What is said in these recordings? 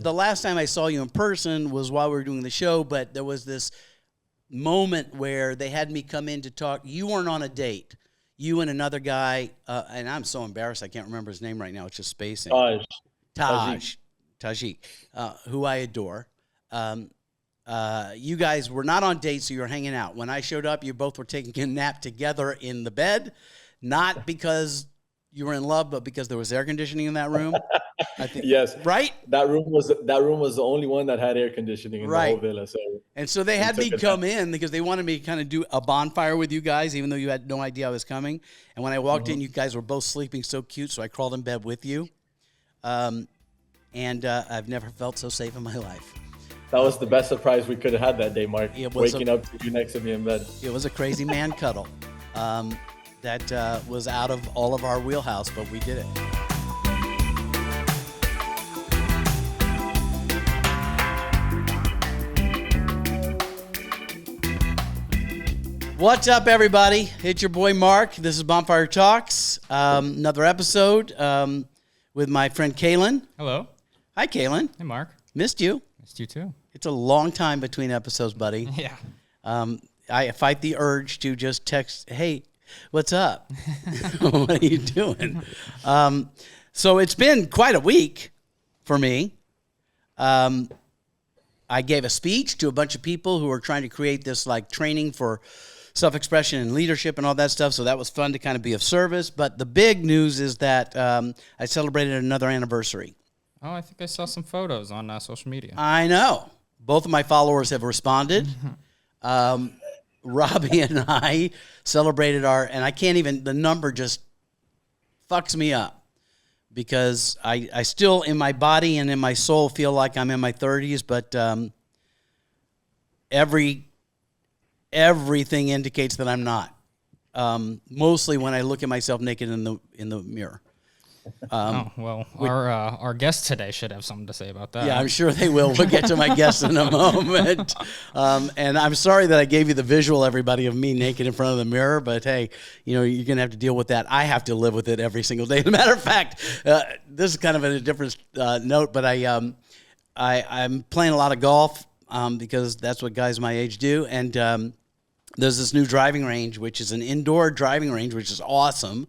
the last time I saw you in person was while we were doing the show, but there was this moment where they had me come in to talk. You weren't on a date. You and another guy, and I'm so embarrassed I can't remember his name right now. It's just spacing. Tajik, who I adore. You guys were not on dates, so you were hanging out. When I showed up, you both were taking a nap together in the bed, not because you were in love, but because there was air conditioning in that room. I think, yes, right. That room was the only one that had air conditioning in the whole villa. So they had me come in because they wanted me to kind of do a bonfire with you guys, even though you had no idea I was coming. And when I walked in, you guys were both sleeping so cute, so I crawled in bed with you. And I've never felt so safe in my life. That was the best surprise we could have had that day, Mark. Waking up to you next to me in bed. It was a crazy man cuddle. That was out of all of our wheelhouse, but we did it. What's up, everybody? It's your boy Mark. This is Bonfire Talks. Another episode with my friend Kalen. Hello. Hi, Kalen. Hey, Mark. Missed you. Missed you too. It's a long time between episodes, buddy. Yeah. I fight the urge to just text, hey, what's up? What are you doing? So it's been quite a week for me. I gave a speech to a bunch of people who are trying to create this like training for self-expression and leadership and all that stuff. So that was fun to kind of be of service. But the big news is that I celebrated another anniversary. Oh, I think I saw some photos on social media. I know. Both of my followers have responded. Robbie and I celebrated and I can't even, the number just fucks me up because I still in my body and in my soul feel like I'm in my 30s, but everything indicates that I'm not. Mostly when I look at myself naked in the mirror. Our guests today should have something to say about that. Yeah, I'm sure they will. We'll get to my guests in a moment. And I'm sorry that I gave you the visual, everybody, of me naked in front of the mirror. But hey, you're going to have to deal with that. I have to live with it every single day. As a matter of fact, this is kind of a different note, but I'm playing a lot of golf because that's what guys my age do. And there's this new driving range, which is an indoor driving range, which is awesome.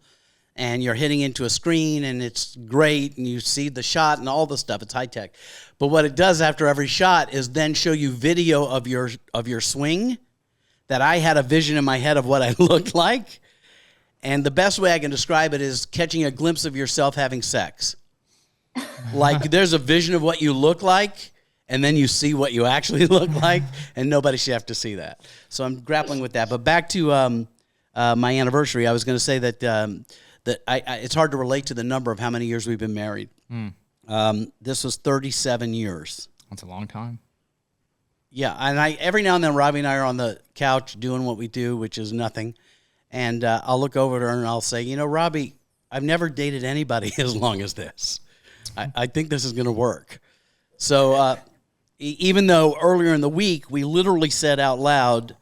And you're hitting into a screen, and it's great, and you see the shot and all the stuff. It's high tech. But what it does after every shot is then show you video of your swing that I had a vision in my head of what I looked like. And the best way I can describe it is catching a glimpse of yourself having sex. Like there's a vision of what you look like, and then you see what you actually look like, and nobody should have to see that. So I'm grappling with that. But back to my anniversary, I was going to say that it's hard to relate to the number of how many years we've been married. This was 37 years. That's a long time. Yeah, and every now and then Robbie and I are on the couch doing what we do, which is nothing. And I'll look over at her and I'll say, Robbie, I've never dated anybody as long as this. I think this is going to work. So even though earlier in the week we literally said out loud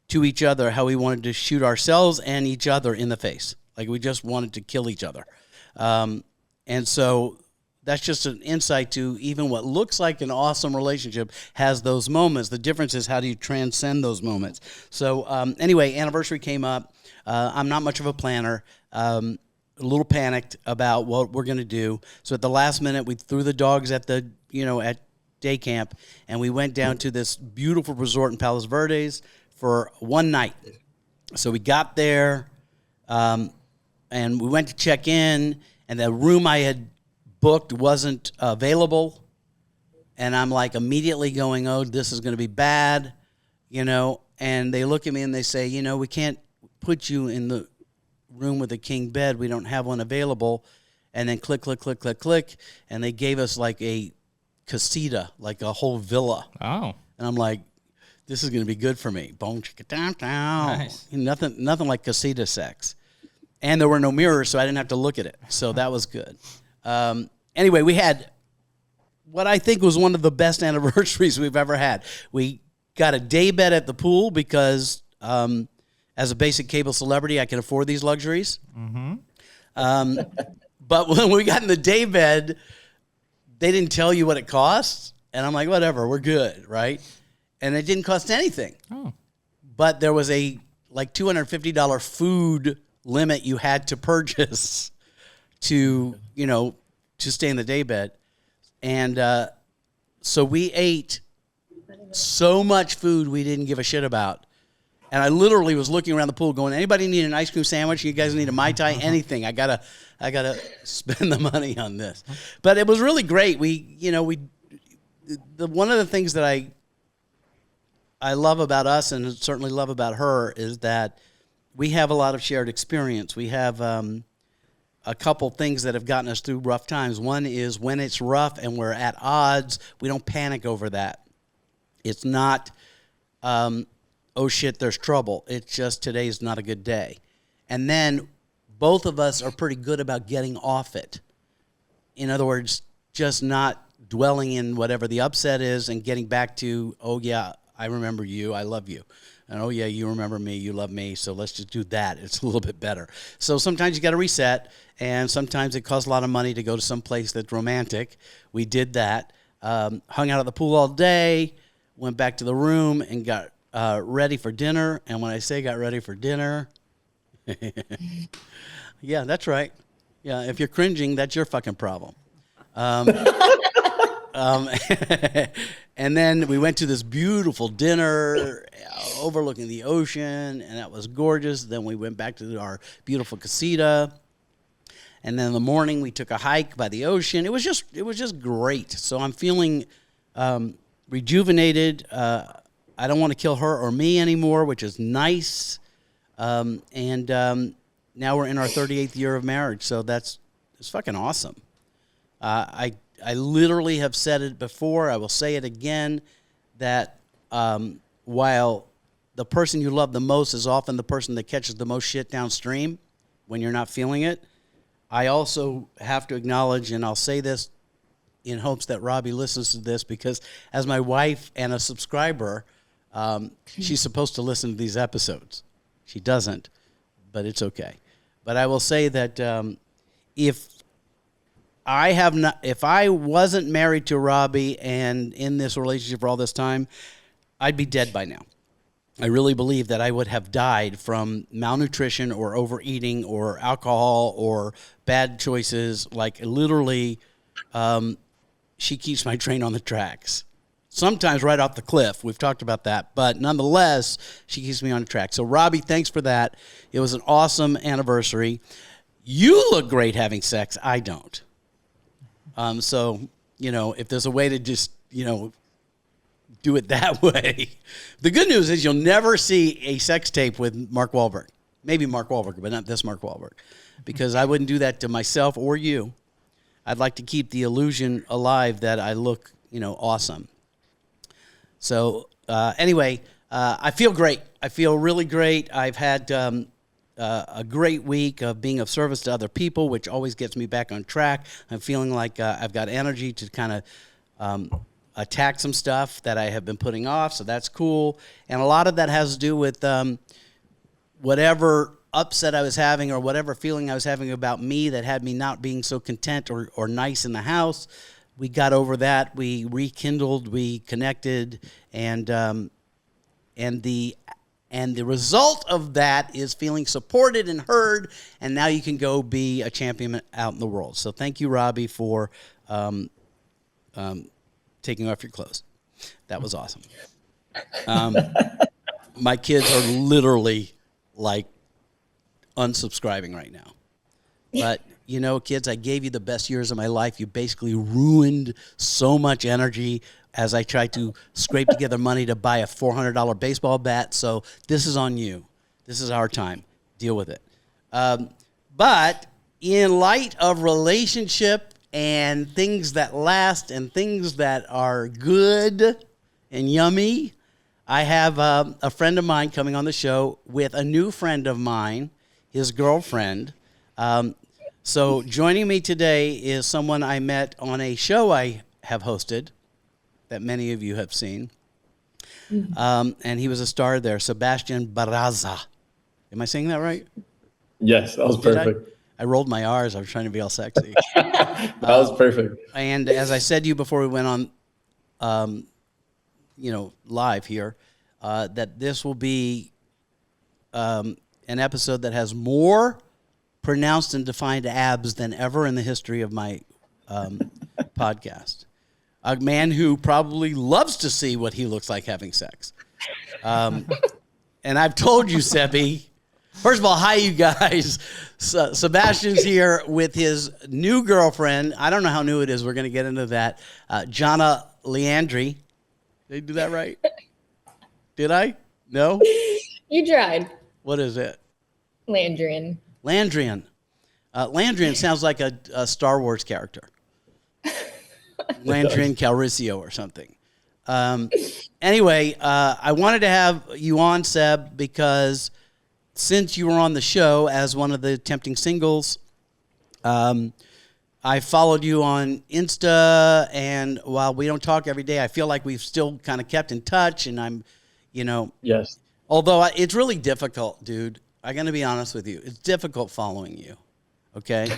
to each other how we wanted to shoot ourselves and each other in the face. Like we just wanted to kill each other. And so that's just an insight to even what looks like an awesome relationship has those moments. The difference is how do you transcend those moments? So anyway, anniversary came up. I'm not much of a planner. A little panicked about what we're going to do. So at the last minute, we threw the dogs at at day camp, and we went down to this beautiful resort in Palos Verdes for one night. So we got there. And we went to check in, and the room I had booked wasn't available. And I'm like immediately going, oh, this is going to be bad, And they look at me and they say, we can't put you in the room with a king bed. We don't have one available. And then click. And they gave us like a casita, like a whole villa. Oh. And I'm like, this is going to be good for me. Boom, chicka, down. Nice. Nothing like casita sex. And there were no mirrors, so I didn't have to look at it. So that was good. Anyway, we had what I think was one of the best anniversaries we've ever had. We got a day bed at the pool because as a basic cable celebrity, I can afford these luxuries. Mm-hmm. But when we got in the day bed, they didn't tell you what it costs. And I'm like, whatever, we're good, right? And it didn't cost anything. Oh. But there was a like $250 food limit you had to purchase to, to stay in the daybed. And so we ate so much food we didn't give a shit about. And I literally was looking around the pool going, anybody need an ice cream sandwich? You guys need a Mai Tai? Anything. I gotta spend the money on this. But it was really great. One of the things that I love about us and certainly love about her is that we have a lot of shared experience. We have a couple things that have gotten us through rough times. One is when it's rough and we're at odds, we don't panic over that. It's not, oh shit, there's trouble. It's just today's not a good day. And then both of us are pretty good about getting off it. In other words, just not dwelling in whatever the upset is and getting back to, oh yeah, I remember you, I love you. And oh yeah, you remember me, you love me, so let's just do that. It's a little bit better. So sometimes you got to reset, and sometimes it costs a lot of money to go to some place that's romantic. We did that. Hung out at the pool all day, went back to the room and got ready for dinner. And when I say got ready for dinner, yeah, that's right. Yeah, if you're cringing, that's your fucking problem. And then we went to this beautiful dinner overlooking the ocean, and that was gorgeous. Then we went back to our beautiful casita. And then in the morning, we took a hike by the ocean. It was just great. So I'm feeling rejuvenated. I don't want to kill her or me anymore, which is nice. And now we're in our 38th year of marriage, so it's fucking awesome. I literally have said it before. I will say it again, that while the person you love the most is often the person that catches the most shit downstream when you're not feeling it, I also have to acknowledge, and I'll say this in hopes that Robbie listens to this, because as my wife and a subscriber, she's supposed to listen to these episodes. She doesn't, but it's okay. But I will say that if I wasn't married to Robbie and in this relationship for all this time, I'd be dead by now. I really believe that I would have died from malnutrition or overeating or alcohol or bad choices. Like literally, she keeps my train on the tracks. Sometimes right off the cliff. We've talked about that. But nonetheless, she keeps me on the track. So, Robbie, thanks for that. It was an awesome anniversary. You look great having sex. I don't. So, if there's a way to just, do it that way. The good news is you'll never see a sex tape with Mark Wahlberg. Maybe Mark Wahlberg, but not this Mark Wahlberg. Because I wouldn't do that to myself or you. I'd like to keep the illusion alive that I look, awesome. So, anyway, I feel great. I feel really great. I've had a great week of being of service to other people, which always gets me back on track. I'm feeling like I've got energy to kind of attack some stuff that I have been putting off, so that's cool. And a lot of that has to do with whatever upset I was having or whatever feeling I was having about me that had me not being so content or nice in the house. We got over that. We rekindled. We connected, and the result of that is feeling supported and heard, and now you can go be a champion out in the world. So thank you, Robbie, for taking off your clothes. That was awesome. My kids are literally like unsubscribing right now. But, kids, I gave you the best years of my life. You basically ruined so much energy as I tried to scrape together money to buy a $400 baseball bat. So this is on you. This is our time. Deal with it. But in light of relationship and things that last and things that are good and yummy, I have a friend of mine coming on the show with a new friend of mine, his girlfriend. So joining me today is someone I met on a show I have hosted that many of you have seen. And he was a star there, Sebastian Barraza. Am I saying that right? Yes, that was perfect. I rolled my R's. I was trying to be all sexy. That was perfect. And as I said to you before we went on, live here, that this will be an episode that has more pronounced and defined abs than ever in the history of my podcast. A man who probably loves to see what he looks like having sex. And I've told you, Sebi. First of all, hi, you guys. Sebastian's here with his new girlfriend. I don't know how new it is. We're going to get into that. Jana Leandri. Did I do that right? Did I? No? You tried. What is it? Landrian. Landrian. Landrian sounds like a Star Wars character. Landrian Calrissian or something. Anyway, I wanted to have you on, Seb, because since you were on the show as one of the tempting singles, I followed you on Insta, and while we don't talk every day, I feel like we've still kind of kept in touch, and I'm, Yes. Although it's really difficult, dude. I'm going to be honest with you. It's difficult following you, okay?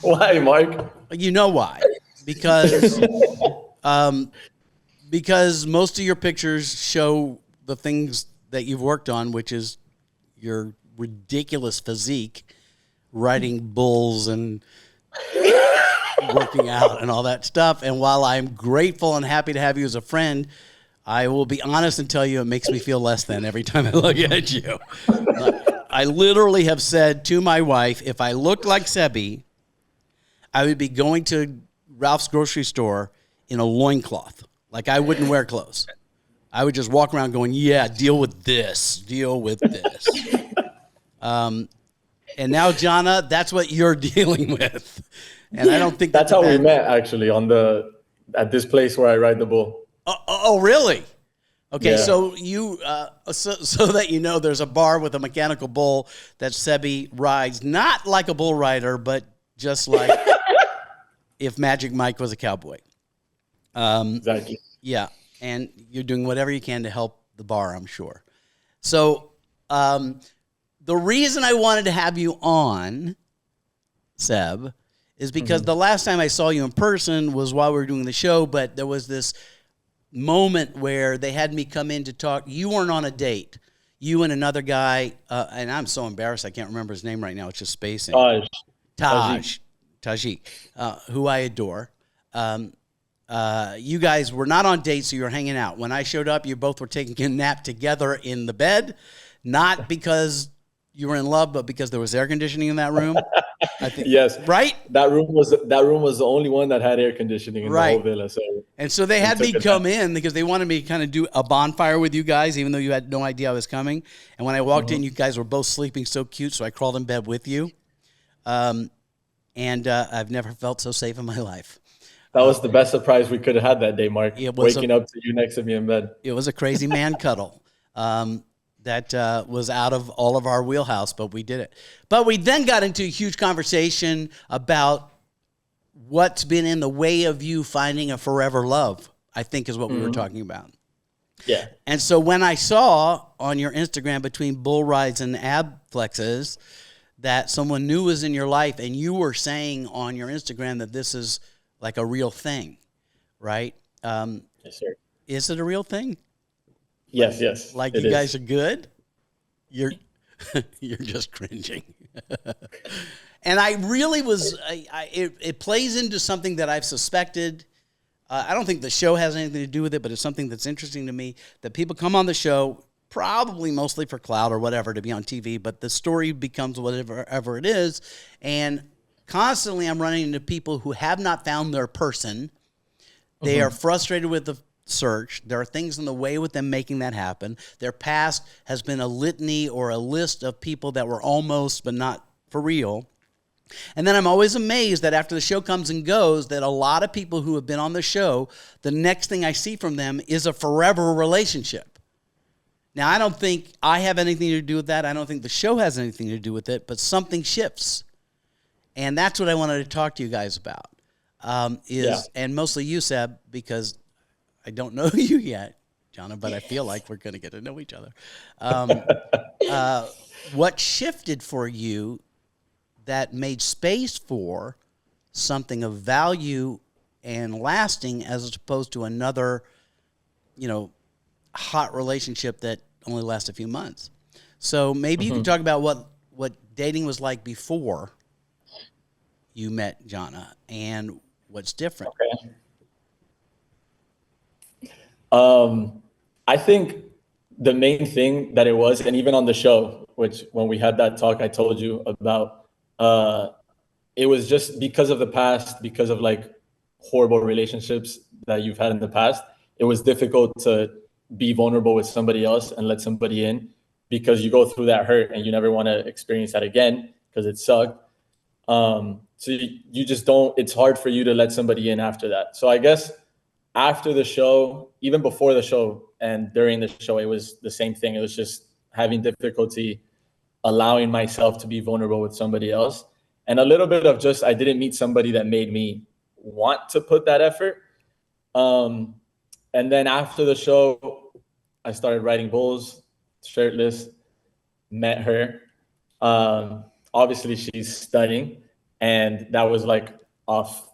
Why, Mark? You know why? Because most of your pictures show the things that you've worked on, which is your ridiculous physique, riding bulls and working out and all that stuff. And while I'm grateful and happy to have you as a friend, I will be honest and tell you it makes me feel less than every time I look at you. I literally have said to my wife, if I looked like Sebi, I would be going to Ralph's grocery store in a loincloth. Like, I wouldn't wear clothes. I would just walk around going, yeah, deal with this. Deal with this. And now, Jana, that's what you're dealing with. And I don't think that's how we met, actually, at this place where I ride the bull. Oh, really? Okay, Yeah. so you so that you know, there's a bar with a mechanical bull that Sebi rides, not like a bull rider, but just like if Magic Mike was a cowboy. Exactly. Yeah, and you're doing whatever you can to help the bar, I'm sure. So the reason I wanted to have you on, Seb, is because the last time I saw you in person was while we were doing the show, but there was this moment where they had me come in to talk. You weren't on a date. You and another guy, and I'm so embarrassed I can't remember his name right now. It's just spacing. Tajik, who I adore. You guys were not on dates, so you were hanging out. When I showed up, you both were taking a nap together in the bed, not because you were in love, but because there was air conditioning in that room. I think, yes, right. That room was the only one that had air conditioning in the whole villa. So they had me come in because they wanted me to kind of do a bonfire with you guys, even though you had no idea I was coming. And when I walked in, you guys were both sleeping so cute, so I crawled in bed with you. And I've never felt so safe in my life. That was the best surprise we could have had that day, Mark. Waking up to you next to me in bed. It was a crazy man cuddle. That was out of all of our wheelhouse, but we did it. But we then got into a huge conversation about what's been in the way of you finding a forever love, I think is what we were talking about. Yeah. And so when I saw on your Instagram between bull rides and ab flexes that someone new was in your life, and you were saying on your Instagram that this is like a real thing, right? Yes, sir. Is it a real thing? Yes. Like you guys are good? You're just cringing. And I really was, it plays into something that I've suspected. I don't think the show has anything to do with it, but it's something that's interesting to me, that people come on the show probably mostly for clout or whatever, to be on TV, but the story becomes whatever it is. And constantly I'm running into people who have not found their person. They are frustrated with the search. There are things in the way with them making that happen. Their past has been a litany or a list of people that were almost but not for real. And then I'm always amazed that after the show comes and goes, that a lot of people who have been on the show, the next thing I see from them is a forever relationship. Now, I don't think I have anything to do with that. I don't think the show has anything to do with it, but something shifts. And that's what I wanted to talk to you guys about. And mostly you, Seb, because I don't know you yet, Jana, but I feel like we're going to get to know each other. What shifted for you that made space for something of value and lasting as opposed to another, hot relationship that only lasts a few months? So maybe you can talk about what dating was like before you met Jana and what's different. Okay. I think the main thing that it was, and even on the show, which when we had that talk I told you about, it was just because of the past, because of like horrible relationships that you've had in the past, it was difficult to be vulnerable with somebody else and let somebody in, because you go through that hurt and you never want to experience that again because it sucked. So you just don't, it's hard for you to let somebody in after that. So I guess after the show, even before the show and during the show, it was the same thing. It was just having difficulty allowing myself to be vulnerable with somebody else. And a little bit of just, I didn't meet somebody that made me want to put that effort. And then after the show, I started riding bulls, shirtless, met her. Obviously, she's stunning. And that was like off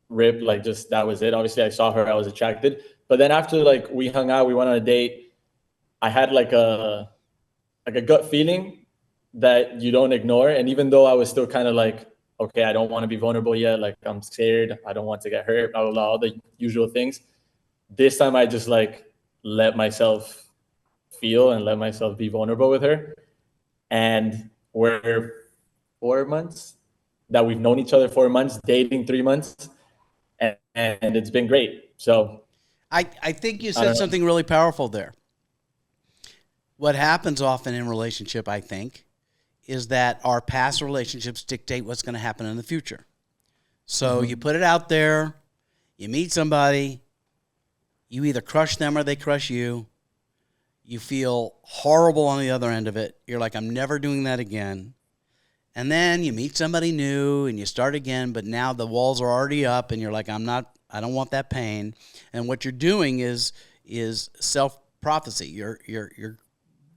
rip, like just that was it. Obviously, I saw her, I was attracted. But then after like we hung out, we went on a date, I had like a gut feeling that you don't ignore. And even though I was still kind of like, okay, I don't want to be vulnerable yet. Like I'm scared. I don't want to get hurt, blah, blah, blah, all the usual things. This time I just like let myself feel and let myself be vulnerable with her. And we're 4 months that we've known each other, 4 months, dating 3 months. And it's been great. So I think you said something really powerful there. What happens often in relationship, I think, is that our past relationships dictate what's going to happen in the future. So you put it out there, you meet somebody, you either crush them or they crush you. You feel horrible on the other end of it. You're like, I'm never doing that again. And then you meet somebody new and you start again, but now the walls are already up and you're like, I don't want that pain. And what you're doing is self-prophecy. You're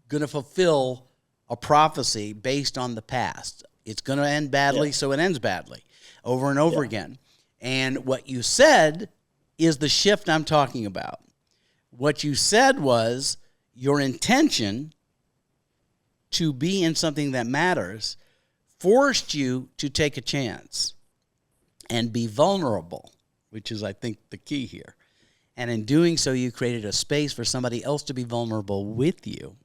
going to fulfill a prophecy based on the past. It's going to end badly, so it ends badly over and over again. And what you said is the shift I'm talking about. What you said was your intention to be in something that matters forced you to take a chance and be vulnerable, which is, I think, the key here. And in doing so, you created a space for somebody else to be vulnerable with you.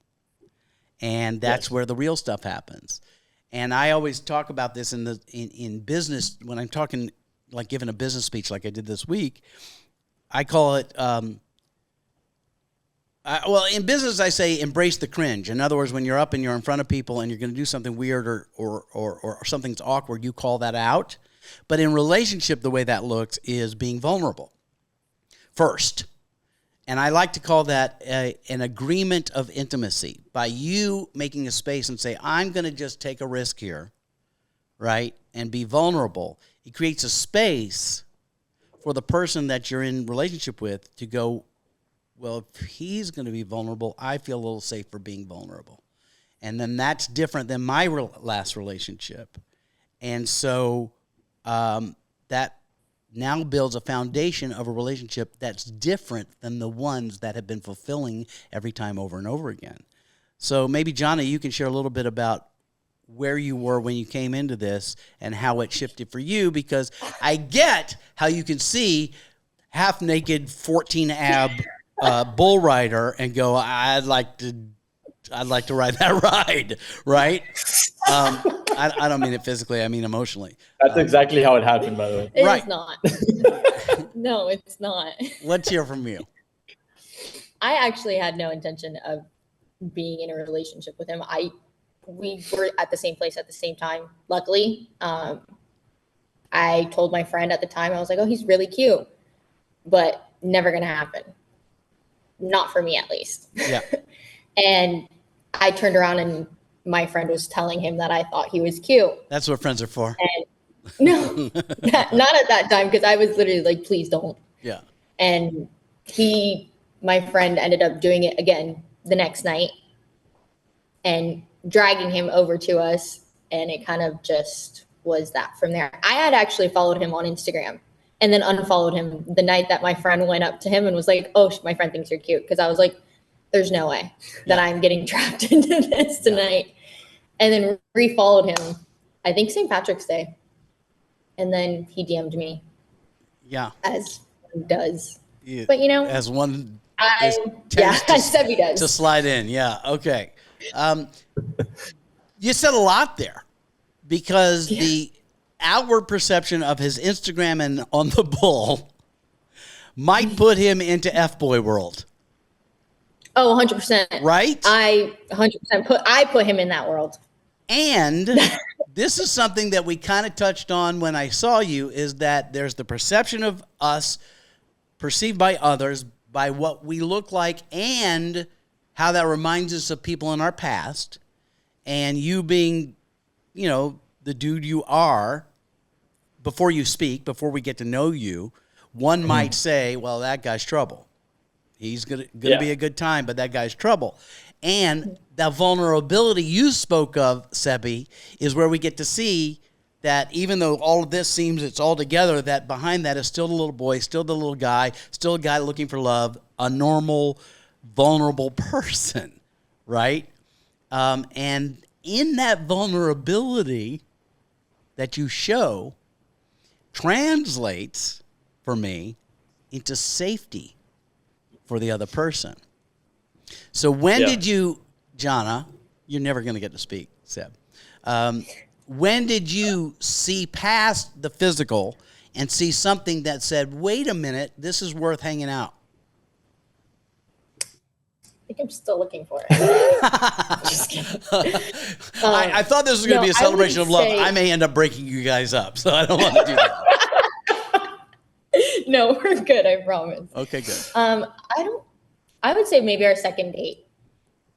And that's where the real stuff happens. And I always talk about this in business when I'm talking, like giving a business speech like I did this week. I call it, in business I say embrace the cringe. In other words, when you're up and you're in front of people and you're going to do something weird or something's awkward, you call that out. But in relationship, the way that looks is being vulnerable first. And I like to call that an agreement of intimacy. By you making a space and say, I'm going to just take a risk here, right, and be vulnerable, it creates a space for the person that you're in relationship with to go, well, if he's going to be vulnerable, I feel a little safer being vulnerable. And then that's different than my last relationship. And so that now builds a foundation of a relationship that's different than the ones that have been fulfilling every time over and over again. So maybe, Jana, you can share a little bit about where you were when you came into this and how it shifted for you, because I get how you can see half-naked, 14-ab bull rider and go, I'd like to ride that ride, right? I don't mean it physically. I mean emotionally. That's exactly how it happened, by the way. It is not. No, it's not. Let's hear from you. I actually had no intention of being in a relationship with him. We were at the same place at the same time. Luckily, I told my friend at the time, I was like, oh, he's really cute, but never going to happen. Not for me, at least. Yeah. And I turned around and my friend was telling him that I thought he was cute. That's what friends are for. And no, not at that time, because I was literally like, please don't. Yeah. And my friend ended up doing it again the next night. And dragging him over to us. And it kind of just was that from there. I had actually followed him on Instagram and then unfollowed him the night that my friend went up to him and was like, oh, my friend thinks you're cute. Because I was like, there's no way that I'm getting trapped into this tonight. And then re-followed him, I think St. Patrick's Day. And then he DM'd me. Yeah. As one does. Yeah. But, you know. As one as Sebby does. To slide in. Yeah. Okay. You said a lot there because the outward perception of his Instagram and on the bull might put him into F-boy world. Oh, 100%. Right? I 100% put him in that world. And this is something that we kind of touched on when I saw you, is that there's the perception of us perceived by others by what we look like and how that reminds us of people in our past. And you being, you know, the dude you are, before you speak, before we get to know you, one might say, well, that guy's trouble. He's gonna be a good time, but that guy's trouble. And that vulnerability you spoke of, Sebi, is where we get to see that even though all of this seems it's all together, that behind that is still the little boy, still the little guy, still a guy looking for love, a normal, vulnerable person, right? And in that vulnerability that you show translates, for me, into safety for the other person. So when did you, Jana, you're never going to get to speak, Seb. When did you see past the physical and see something that said, wait a minute, this is worth hanging out? I think I'm still looking for it. Just kidding. I thought this was going to be a celebration of love. I may end up breaking you guys up, so I don't want to do that. No, we're good, I promise. Okay, good. I would say maybe our second date.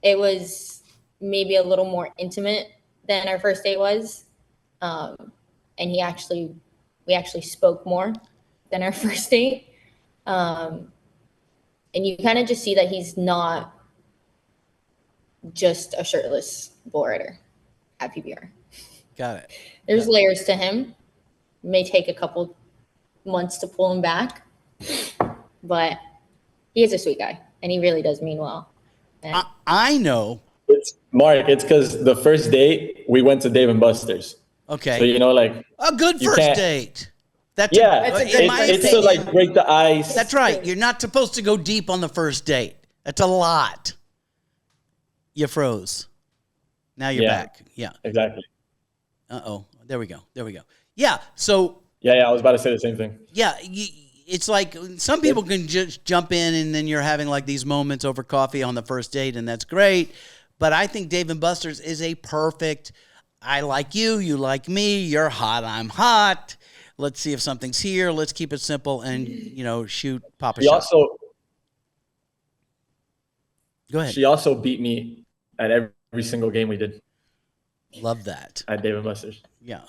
It was maybe a little more intimate than our first date was. And we actually spoke more than our first date. And you kind of just see that he's not just a shirtless bull rider at PBR. Got it. There's layers to him. It may take a couple months to pull him back, but he is a sweet guy, and he really does mean well. And I know. Mark, it's because the first date, we went to Dave & Buster's. Okay. So, you know, like. A good first date. It's to, like, break the ice. That's right. You're not supposed to go deep on the first date. That's a lot. You froze. Now you're back. Yeah. Exactly. Uh-oh. There we go. Yeah. So. Yeah. I was about to say the same thing. Yeah. It's like some people can just jump in and then you're having like these moments over coffee on the first date, and that's great. But I think Dave & Buster's is a perfect, I like you, you like me, you're hot, I'm hot. Let's see if something's here. Let's keep it simple and, shoot, pop a shot. Go ahead. She also beat me at every single game we did. Love that. At Dave & Buster's. Yeah.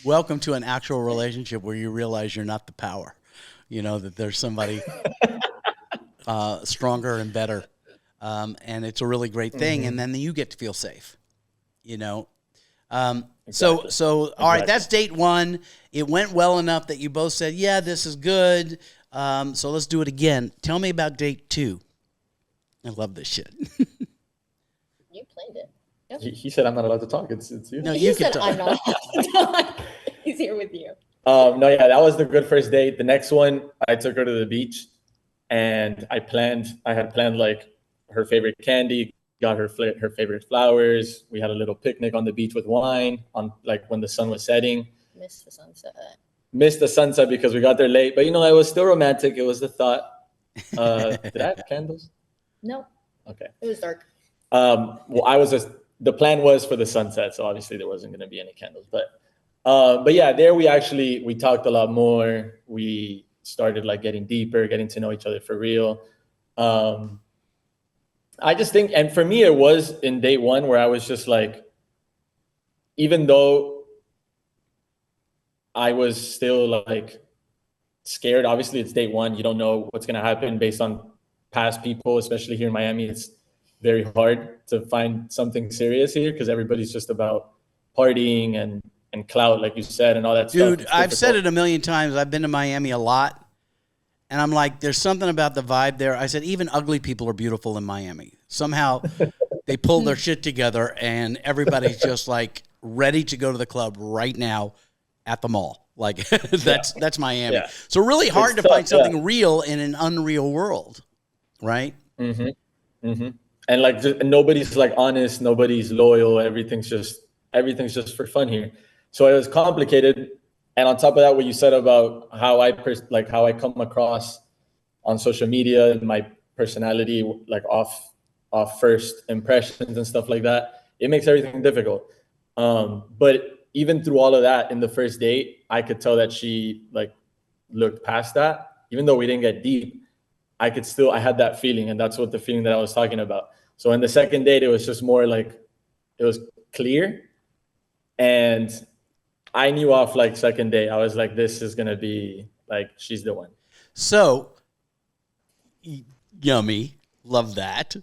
Welcome to an actual relationship where you realize you're not the power. That there's somebody stronger and better. And it's a really great thing. And then you get to feel safe, Exactly. So all right, that's date one. It went well enough that you both said, yeah, this is good. So let's do it again. Tell me about date two. I love this shit. You planned it. Yep. He said I'm not allowed to talk. It's you. No, you can talk. I'm not allowed to talk. He's here with you. That was the good first date. The next one, I took her to the beach, and I had planned like her favorite candy, got her favorite flowers. We had a little picnic on the beach with wine on like when the sun was setting. Missed the sunset because we got there late, but it was still romantic. It was the thought. Did I have candles? No. Okay. It was dark. The plan was for the sunset, so obviously there wasn't going to be any candles, but yeah, there we talked a lot more. We started like getting deeper, getting to know each other for real. I just think, and for me, it was in day one where I was just like, even though I was still like scared, obviously it's day one. You don't know what's going to happen based on past people, especially here in Miami. very hard to find something serious here because everybody's just about partying and clout, like you said, and all that stuff. Dude, I've said it a million times. I've been to Miami a lot, and I'm like, there's something about the vibe there. I said, even ugly people are beautiful in Miami. Somehow they pull their shit together, and everybody's just like ready to go to the club right now at the mall. Like that's Miami. Yeah. So really hard to find something real in an unreal world, right? Mm-hmm. Mm-hmm. And like nobody's like honest, nobody's loyal. Everything's just for fun here. So it was complicated. And on top of that, what you said about how I come across on social media and my personality, like off first impressions and stuff like that, it makes everything difficult. But even through all of that, in the first date, I could tell that she like looked past that. Even though we didn't get deep, I had that feeling, and that's what the feeling that I was talking about. So in the second date, it was just more like it was clear, and I knew off like second date, I was like, this is gonna be like, she's the one. So yummy, love that.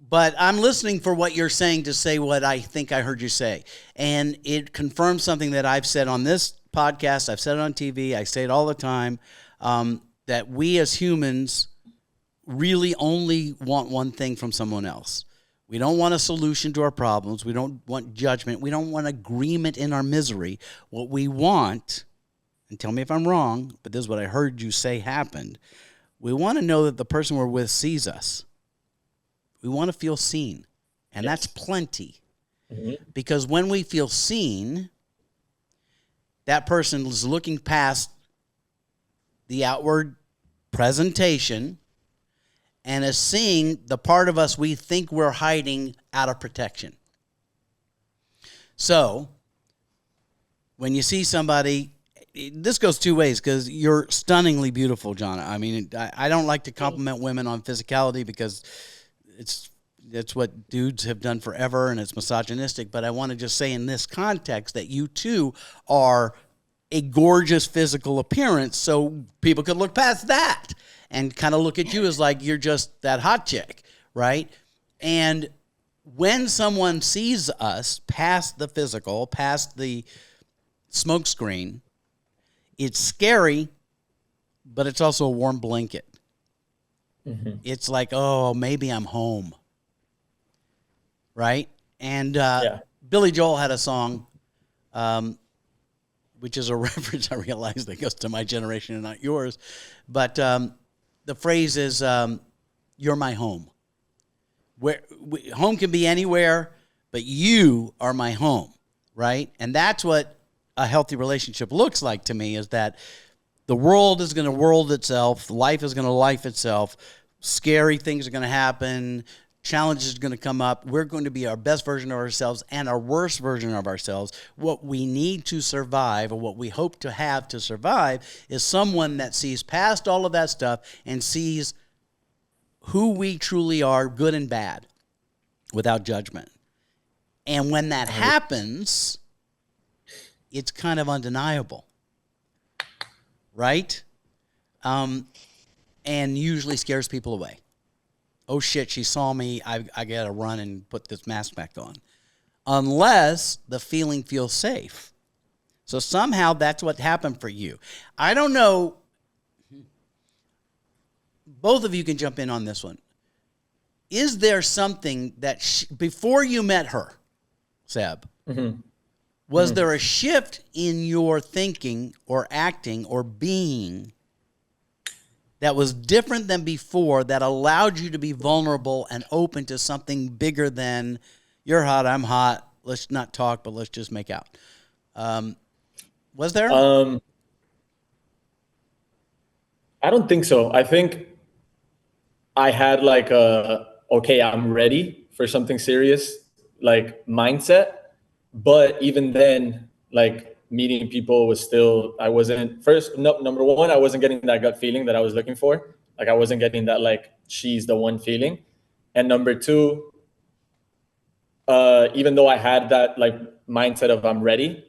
But I'm listening for what you're saying to say what I think I heard you say. And it confirms something that I've said on this podcast. I've said it on TV. I say it all the time, that we as humans really only want one thing from someone else. We don't want a solution to our problems. We don't want judgment. We don't want agreement in our misery. What we want, and tell me if I'm wrong, but this is what I heard you say happened. We want to know that the person we're with sees us. We want to feel seen, and that's plenty. Mm-hmm. Because when we feel seen, that person is looking past the outward presentation and is seeing the part of us we think we're hiding out of protection. So when you see somebody, this goes two ways because you're stunningly beautiful, Jana. I mean, I don't like to compliment women on physicality because it's what dudes have done forever, and it's misogynistic. But I want to just say in this context that you too are a gorgeous physical appearance, so people could look past that and kind of look at you as like you're just that hot chick, right? And when someone sees us past the physical, past the smoke screen, it's scary, but it's also a warm blanket. Mm-hmm. It's like, oh, maybe I'm home, right? And Billy Joel had a song, which is a reference, I realize, that goes to my generation and not yours. But the phrase is, you're my home. Home can be anywhere, but you are my home, right? And that's what a healthy relationship looks like to me, is that the world is going to world itself. Life is going to life itself. Scary things are going to happen. Challenges are going to come up. We're going to be our best version of ourselves and our worst version of ourselves. What we need to survive, or what we hope to have to survive, is someone that sees past all of that stuff and sees who we truly are, good and bad, without judgment. And when that happens, it's kind of undeniable, right? And usually scares people away. Oh shit, she saw me, I got to run and put this mask back on. Unless the feeling feels safe. So somehow that's what happened for you. I don't know. Both of you can jump in on this one. Is there something that, before you met her, Seb, was there a shift in your thinking or acting or being that was different than before, that allowed you to be vulnerable and open to something bigger than, you're hot, I'm hot, let's not talk, but let's just make out? Was there? I don't think so. I think I had like okay, I'm ready for something serious, like mindset. But even then, like, meeting people was still, I wasn't, number one, I wasn't getting that gut feeling that I was looking for. Like, I wasn't getting that, like, she's the one feeling. And number two, even though I had that, like, mindset of I'm ready,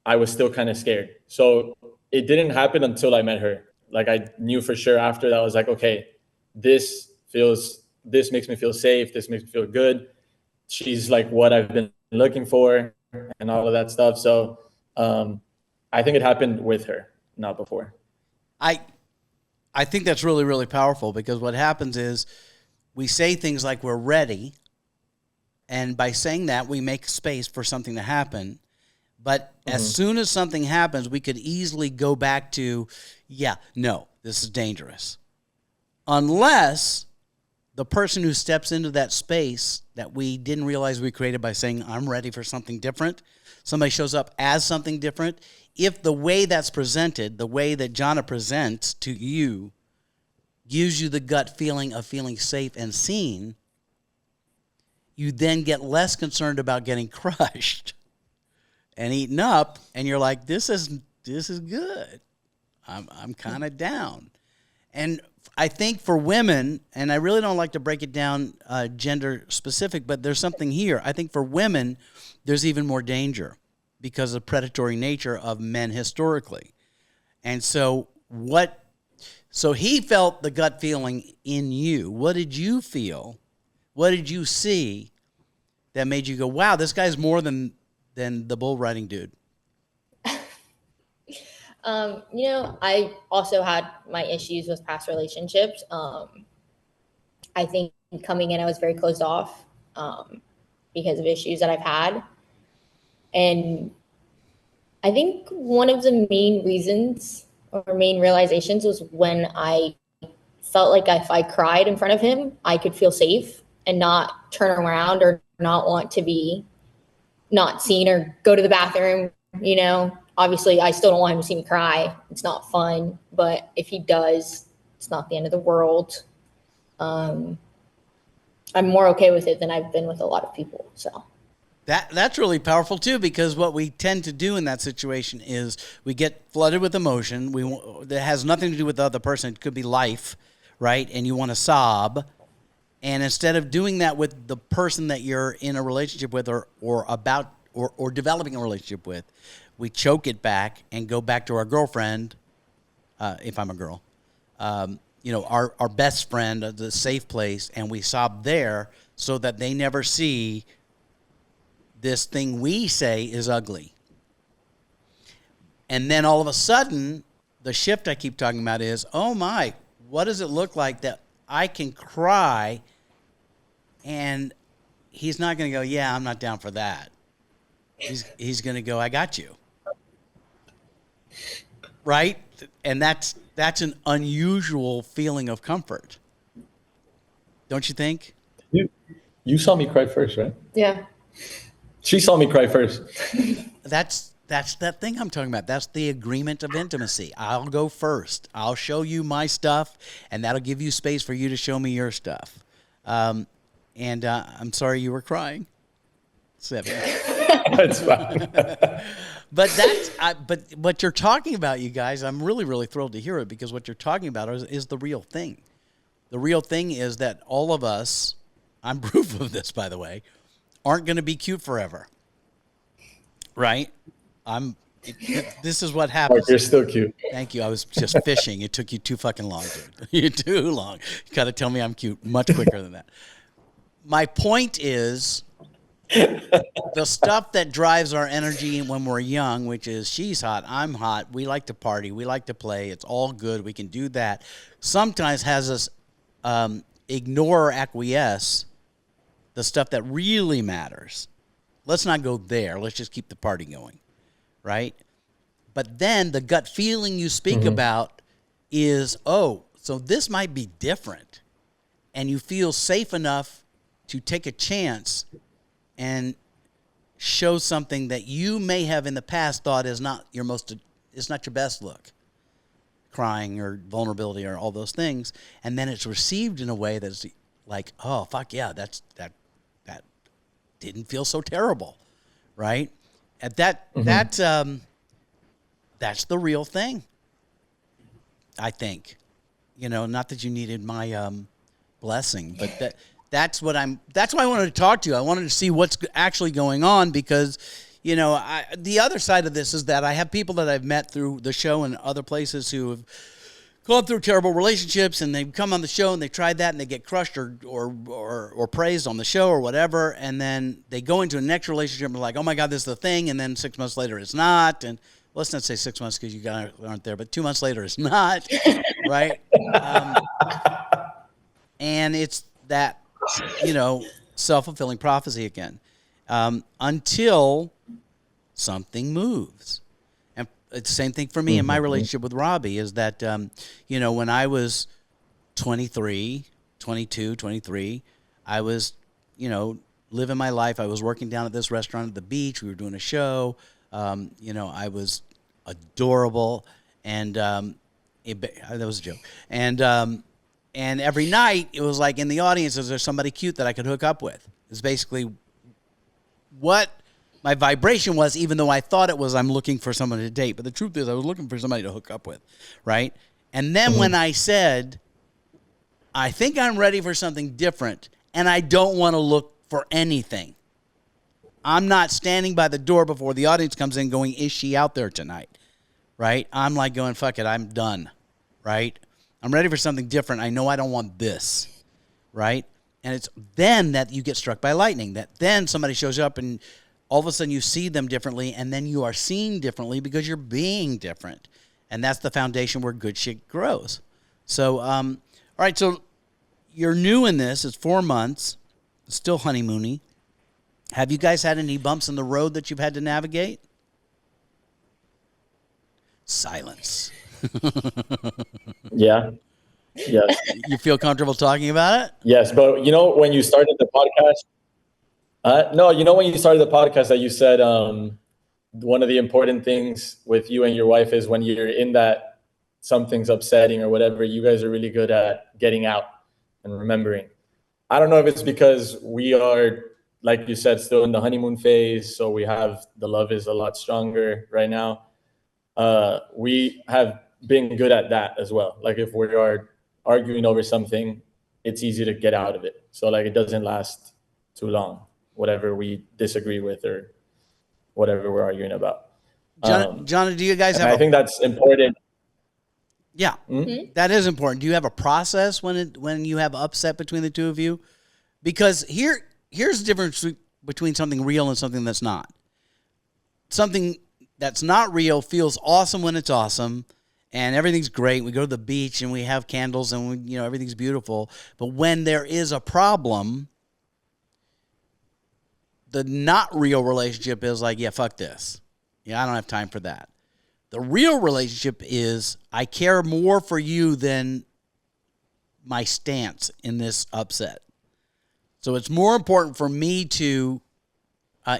I was still kind of scared. So it didn't happen until I met her. Like, I knew for sure after that, I was like, okay, this feels this makes me feel safe. This makes me feel good. She's like what I've been looking for and all of that stuff. So I think it happened with her, not before. I think that's really, really powerful, because what happens is we say things like we're ready, and by saying that, we make space for something to happen. But as soon as something happens, we could easily go back to, yeah, no, this is dangerous. Unless the person who steps into that space that we didn't realize we created by saying, I'm ready for something different, somebody shows up as something different. If the way that's presented, the way that Jana presents to you, gives you the gut feeling of feeling safe and seen, you then get less concerned about getting crushed and eaten up, and you're like, this is good. I'm kind of down. And I think for women, and I really don't like to break it down gender specific, but there's something here. I think for women, there's even more danger because of predatory nature of men historically. And so he felt the gut feeling in you. What did you feel? What did you see that made you go, wow, this guy's more than the bull riding dude? I also had my issues with past relationships. I think coming in, I was very closed off because of issues that I've had. And I think one of the main reasons or main realizations was when I felt like if I cried in front of him, I could feel safe and not turn around or not want to be not seen or go to the bathroom. Obviously I still don't want him to see me cry. It's not fun, but if he does, it's not the end of the world. I'm more okay with it than I've been with a lot of people. So that's really powerful too, because what we tend to do in that situation is we get flooded with emotion. That has nothing to do with the other person. It could be life, right? And you want to sob. And instead of doing that with the person that you're in a relationship with or developing a relationship with, we choke it back and go back to our girlfriend, if I'm a girl, our best friend, the safe place, and we sob there so that they never see this thing we say is ugly. And then all of a sudden, the shift I keep talking about is, oh my, what does it look like that I can cry and he's not going to go, yeah, I'm not down for that. He's going to go, I got you. Right? And that's an unusual feeling of comfort. Don't you think? You saw me cry first, right? yeah. She saw me cry first. That's that thing I'm talking about. That's the agreement of intimacy. I'll go first. I'll show you my stuff, and that'll give you space for you to show me your stuff. And I'm sorry you were crying, Seven. That's fine. But what you're talking about, you guys, I'm really, really thrilled to hear it, because what you're talking about is the real thing. The real thing is that all of us, I'm proof of this, by the way, aren't going to be cute forever. Right? This is what happens. Mark, you're still cute. Thank you. I was just fishing. It took you too fucking long, dude. You're too long. You got to tell me I'm cute much quicker than that. My point is, the stuff that drives our energy when we're young, which is she's hot, I'm hot, we like to party, we like to play, it's all good, we can do that, sometimes has us ignore or acquiesce the stuff that really matters. Let's not go there. Let's just keep the party going, right? But then the gut feeling you speak about is, oh, so this might be different. And you feel safe enough to take a chance and show something that you may have in the past thought is not your best look. Crying or vulnerability or all those things. And then it's received in a way that's like, oh, fuck yeah, that didn't feel so terrible, right? At that's the real thing, I think. Not that you needed my blessing, but that's why I wanted to talk to you. I wanted to see what's actually going on, because the other side of this is that I have people that I've met through the show and other places who have gone through terrible relationships, and they come on the show and they tried that and they get crushed or praised on the show or whatever, and then they go into a next relationship and they're like, oh my God, this is the thing, and then 6 months later it's not, and let's not say 6 months because you guys aren't there, but 2 months later it's not, right? And it's that, self-fulfilling prophecy again, until something moves. It's the same thing for me in my relationship with Robbie is that, when I was 23, I was, living my life. I was working down at this restaurant at the beach. We were doing a show. I was adorable. And that was a joke. And every night it was like in the audience, is there somebody cute that I could hook up with? It's basically what my vibration was, even though I thought it was I'm looking for someone to date. But the truth is I was looking for somebody to hook up with, right? And then when I said, I think I'm ready for something different, and I don't want to look for anything. I'm not standing by the door before the audience comes in going, is she out there tonight, right? I'm like going, fuck it, I'm done, right? I'm ready for something different. I know I don't want this, right? And it's then that you get struck by lightning, that then somebody shows up and all of a sudden you see them differently, and then you are seen differently because you're being different. And that's the foundation where good shit grows. So, all right, so you're new in this. It's 4 months. It's still honeymoony. Have you guys had any bumps in the road that you've had to navigate? Silence. Yeah. Yes. You feel comfortable talking about it? Yes, but when you started the podcast, when you started the podcast that you said one of the important things with you and your wife is when you're in that something's upsetting or whatever, you guys are really good at getting out and remembering. I don't know if it's because we are, like you said, still in the honeymoon phase, so the love is a lot stronger right now. We have been good at that as well. Like if we are arguing over something, it's easy to get out of it. So like it doesn't last too long, whatever we disagree with or whatever we're arguing about. Jana, do you guys have? I think that's important. Yeah, that is important. Do you have a process when you have upset between the two of you? Because here's the difference between something real and something that's not. Something that's not real feels awesome when it's awesome, and everything's great. We go to the beach and we have candles and everything's beautiful. But when there is a problem, the not real relationship is like, yeah, fuck this. Yeah, I don't have time for that. The real relationship is I care more for you than my stance in this upset. So it's more important for me to,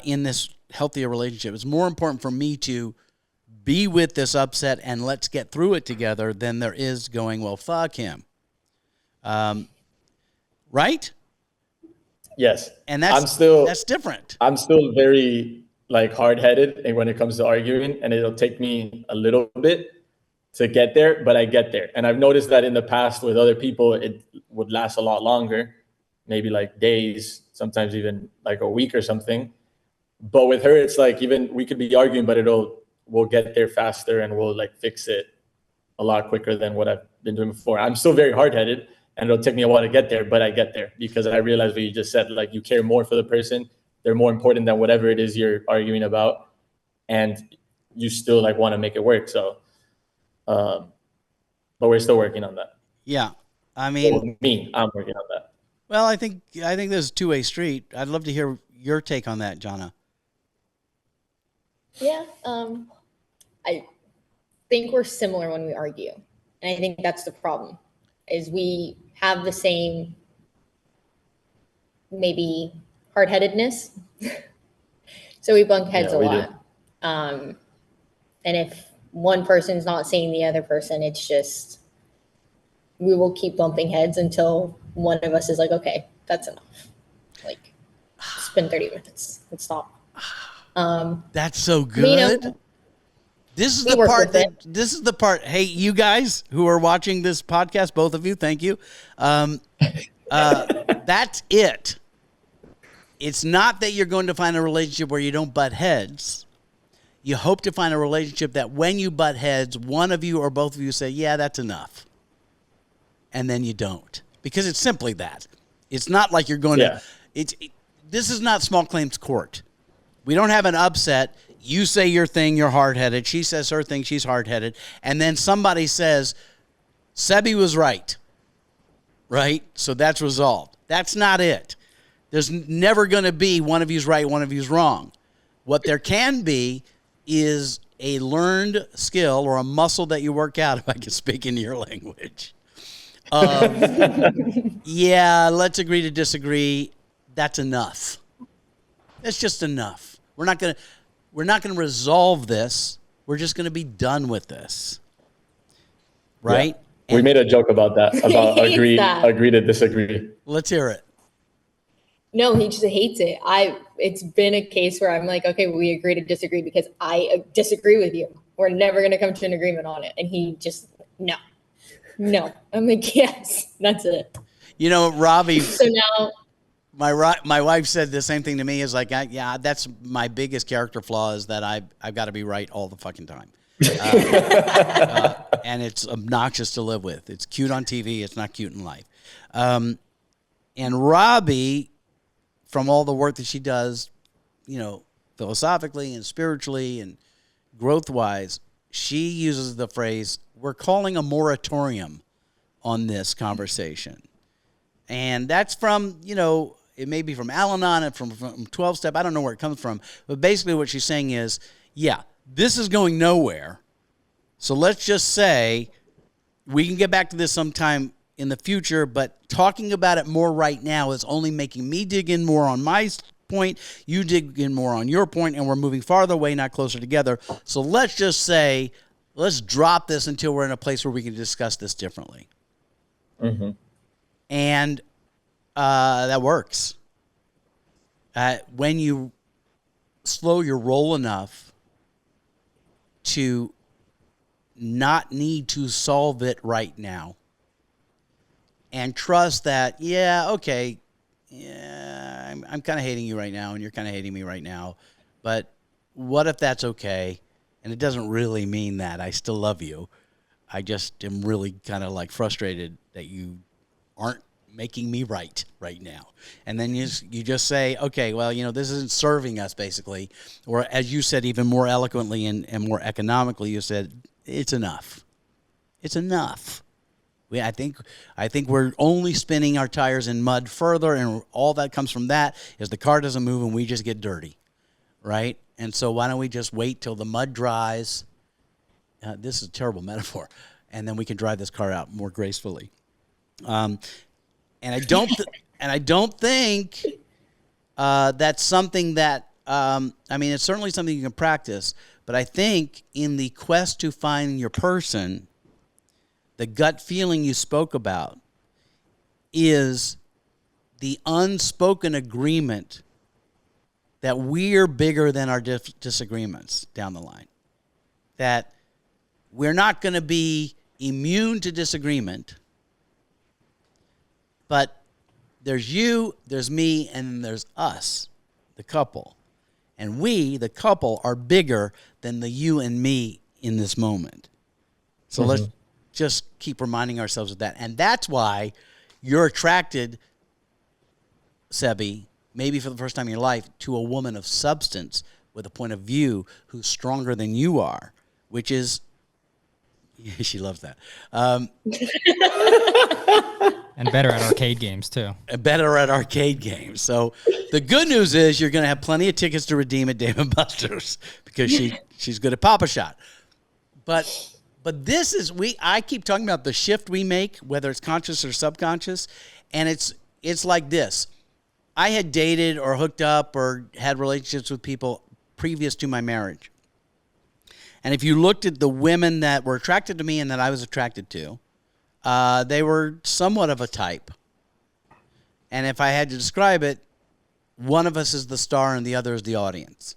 in this healthier relationship, it's more important for me to be with this upset and let's get through it together than there is going, well, fuck him. Right? Yes. And that's different. I'm still very hard-headed and when it comes to arguing, and it'll take me a little bit to get there, but I get there. And I've noticed that in the past with other people, it would last a lot longer, maybe days, sometimes even a week or something. But with her, it's even we could be arguing, but we'll get there faster and we'll fix it a lot quicker than what I've been doing before. I'm still very hard-headed and it'll take me a while to get there, but I get there because I realize what you just said, you care more for the person. They're more important than whatever it is you're arguing about. And you still want to make it work. So, but we're still working on that. Yeah. I mean, I'm working on that. Well, I think there's a two-way street. I'd love to hear your take on that, Jana. Yeah. I think we're similar when we argue. And I think that's the problem is we have the same, maybe hard-headedness. So we bunk heads a lot. And if one person's not seeing the other person, it's just, we will keep bumping heads until one of us is like, okay, that's enough. It's been 30 minutes. Let's stop. That's so good. This is the part. Hey, you guys who are watching this podcast, both of you, thank you. That's it. It's not that you're going to find a relationship where you don't butt heads. You hope to find a relationship that when you butt heads, one of you or both of you say, yeah, that's enough. and then you don't, because it's simply that. It's not like you're going to. This is not small claims court. We don't have an upset. You say your thing, you're hard-headed. She says her thing, she's hard-headed. And then somebody says, Sebi was right. Right? So that's resolved. That's not it. There's never going to be one of you's right, one of you's wrong. What there can be is a learned skill or a muscle that you work out, if I can speak in your language. Yeah, let's agree to disagree. That's enough. That's just enough. We're not going to resolve this. We're just going to be done with this. Right? Yeah. We made a joke about that, about agree to disagree. Let's hear it. No, he just hates it. It's been a case where I'm like, okay, we agree to disagree because I disagree with you. We're never going to come to an agreement on it. And he just, no. I'm like, yes, that's it. You know, Robbie. So now. My wife said the same thing to me. Is like, yeah, that's my biggest character flaw is that I've got to be right all the fucking time. And it's obnoxious to live with. It's cute on TV. It's not cute in life. And Robbie, from all the work that she does, you know, philosophically and spiritually and growth-wise, she uses the phrase, we're calling a moratorium on this conversation. And that's from, you know, it may be from Al-Anon and from 12-step. I don't know where it comes from. But basically what she's saying is, yeah, this is going nowhere. So let's just say we can get back to this sometime in the future, but talking about it more right now is only making me dig in more on my point, you dig in more on your point, and we're moving farther away, not closer together. So let's just say, let's drop this until we're in a place where we can discuss this differently. Mm-hmm. And that works. When you slow your roll enough to not need to solve it right now, and trust that, I'm kind of hating you right now, and you're kind of hating me right now, but what if that's okay? And it doesn't really mean that. I still love you. I just am really kind of like frustrated that you aren't making me right now. And then you just say, okay, well, you know, this isn't serving us, basically. Or as you said, even more eloquently and more economically, you said, it's enough. It's enough. I think we're only spinning our tires in mud further, and all that comes from that is the car doesn't move and we just get dirty, right? And so why don't we just wait till the mud dries? This is a terrible metaphor, and then we can drive this car out more gracefully. And I don't think that's something that it's certainly something you can practice, but I think in the quest to find your person, the gut feeling you spoke about is the unspoken agreement that we're bigger than our disagreements down the line. That we're not going to be immune to disagreement, but there's you, there's me, and then there's us, the couple. And we, the couple, are bigger than the you and me in this moment. So let's just keep reminding ourselves of that. And that's why you're attracted, Sebi, maybe for the first time in your life, to a woman of substance with a point of view who's stronger than you are, which is, she loves that. And better at arcade games, too. Better at arcade games. So the good news is you're going to have plenty of tickets to redeem at Dave & Buster's because she's good at Pop-A-Shot. But this is, I keep talking about the shift we make, whether it's conscious or subconscious, and it's like this. I had dated or hooked up or had relationships with people previous to my marriage. And if you looked at the women that were attracted to me and that I was attracted to, they were somewhat of a type. And if I had to describe it, one of us is the star and the other is the audience.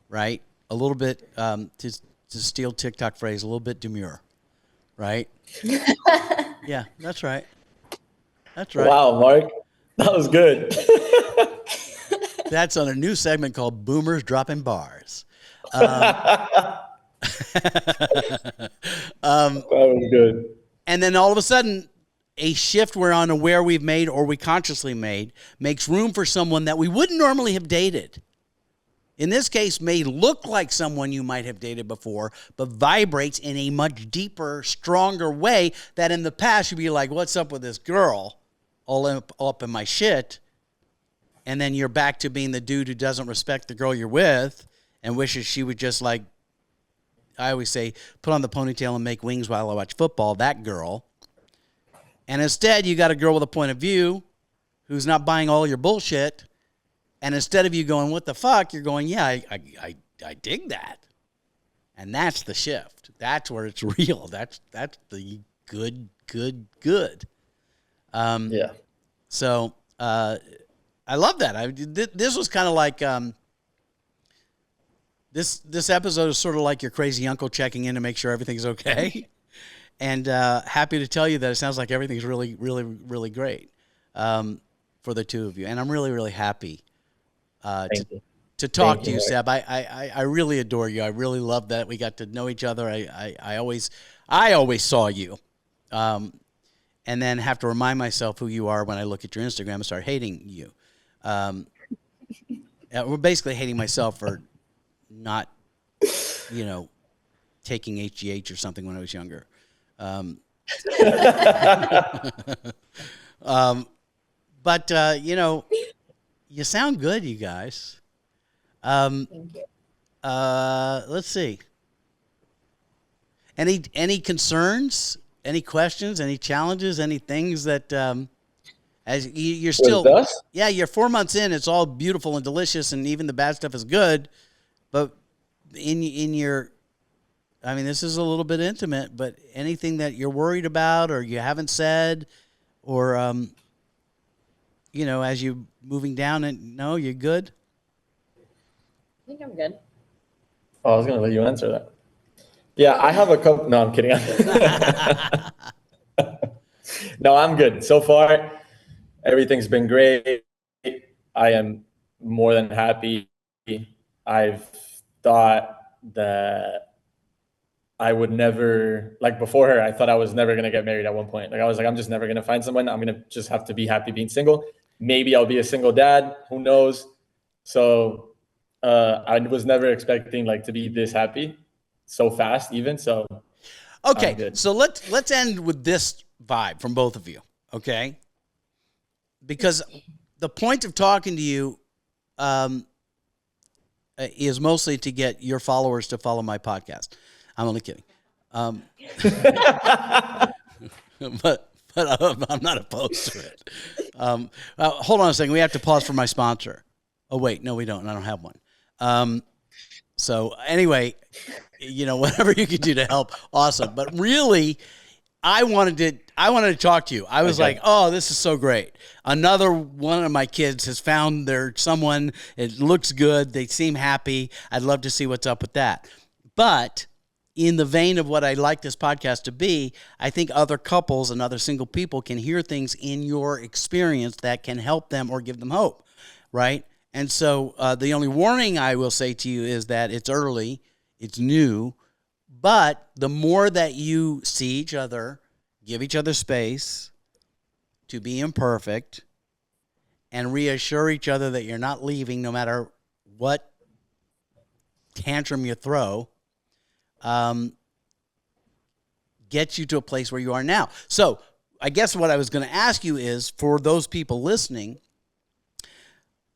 Right? A little bit, to steal TikTok phrase, a little bit demure. Right? Yeah, that's right. That's right. Wow, Mark. That was good. That's on a new segment called Boomers Dropping Bars. That was good. And then all of a sudden, a shift we're unaware we've made or we consciously made makes room for someone that we wouldn't normally have dated. In this case, may look like someone you might have dated before, but vibrates in a much deeper, stronger way that in the past you'd be like, what's up with this girl? All up in my shit. And then you're back to being the dude who doesn't respect the girl you're with and wishes she would just, like, I always say, put on the ponytail and make wings while I watch football, that girl. And instead, you got a girl with a point of view who's not buying all your bullshit. And instead of you going, what the fuck, you're going, yeah, I dig that. And that's the shift. That's where it's real. That's the good. Yeah. So I love that. This was kind of like this episode is sort of like your crazy uncle checking in to make sure everything's okay. And happy to tell you that it sounds like everything's really, really, really great for the two of you. And I'm really, really happy to talk to you, Seb. I really adore you. I really love that we got to know each other. I always saw you, and then have to remind myself who you are when I look at your Instagram and start hating you. We're basically hating myself for not, taking HGH or something when I was younger. But you sound good, you guys. Thank you. Let's see. Any concerns? Any questions? Any challenges? Any things that as you're still? With us? Yeah, you're 4 months in. It's all beautiful and delicious, and even the bad stuff is good. But in your, I mean, this is a little bit intimate. But anything that you're worried about, or you haven't said, or as you moving down, and no, you're good. I think I'm good. Oh, I was going to let you answer that. Yeah, I have a couple. No, I'm kidding. No, I'm good. So far, everything's been great. I am more than happy. I've thought that I would never, like before her, I thought I was never going to get married at one point. Like I was like, I'm just never going to find someone. I'm going to just have to be happy being single. Maybe I'll be a single dad. Who knows? So I was never expecting like to be this happy so fast even. So okay, so let's end with this vibe from both of you, okay? Because the point of talking to you is mostly to get your followers to follow my podcast. I'm only kidding. But I'm not opposed to it. Hold on a second. We have to pause for my sponsor. Oh, wait. No, we don't. I don't have one. So anyway, whatever you could do to help, awesome. But really, I wanted to talk to you. I was like, oh, this is so great. Another one of my kids has found their someone. It looks good. They seem happy. I'd love to see what's up with that. But in the vein of what I like this podcast to be, I think other couples and other single people can hear things in your experience that can help them or give them hope, right? And so the only warning I will say to you is that it's early, it's new, but the more that you see each other, give each other space to be imperfect, and reassure each other that you're not leaving no matter what tantrum you throw, get you to a place where you are now. So I guess what I was going to ask you is, for those people listening,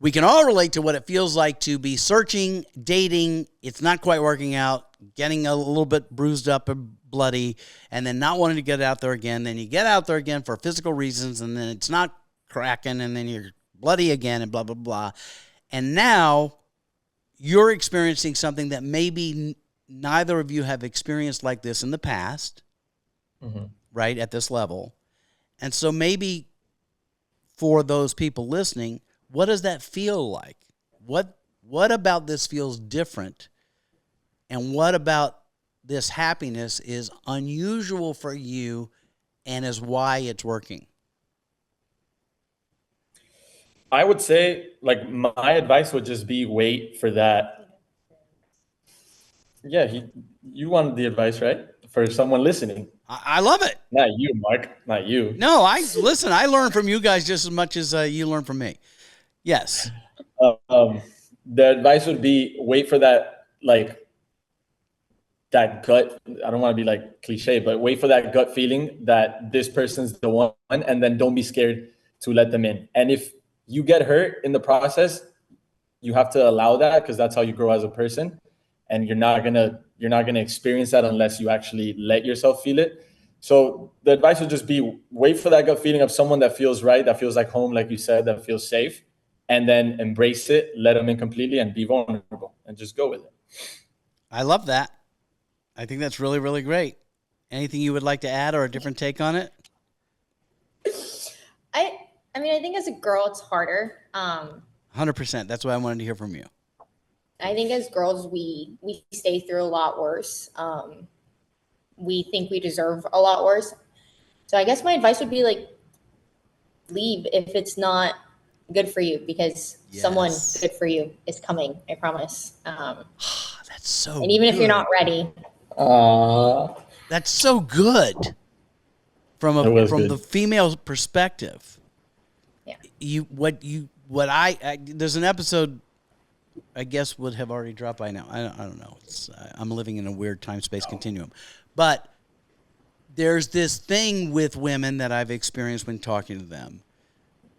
we can all relate to what it feels like to be searching, dating, it's not quite working out, getting a little bit bruised up and bloody, and then not wanting to get out there again. Then you get out there again for physical reasons, and then it's not cracking, and then you're bloody again, and blah, blah, blah. And now you're experiencing something that maybe neither of you have experienced like this in the past, right, at this level. And so maybe for those people listening, what does that feel like? What about this feels different? And what about this happiness is unusual for you and is why it's working? I would say, like, my advice would just be wait for that. Yeah, you wanted the advice, right? For someone listening. I love it. Not you, Mark. Not you. No, listen. I learn from you guys just as much as you learn from me. Yes. The advice would be wait for that, like, that gut. I don't want to be like cliche, but wait for that gut feeling that this person's the one, and then don't be scared to let them in. And if you get hurt in the process, you have to allow that, because that's how you grow as a person. And you're not gonna experience that unless you actually let yourself feel it. So the advice would just be wait for that gut feeling of someone that feels right, that feels like home, like you said, that feels safe, and then embrace it, let them in completely, and be vulnerable, and just go with it. I love that. I think that's really, really great. Anything you would like to add or a different take on it? I mean, I think as a girl, it's harder. 100%. That's what I wanted to hear from you. I think as girls, we stay through a lot worse. We think we deserve a lot worse. So I guess my advice would be like, leave if it's not good for you, because someone good for you is coming. I promise. That's so. And even good. if you're not ready. That's so good. From the female perspective. Yeah. There's an episode, I guess would have already dropped by now. I don't know. I'm living in a weird time-space continuum. But there's this thing with women that I've experienced when talking to them,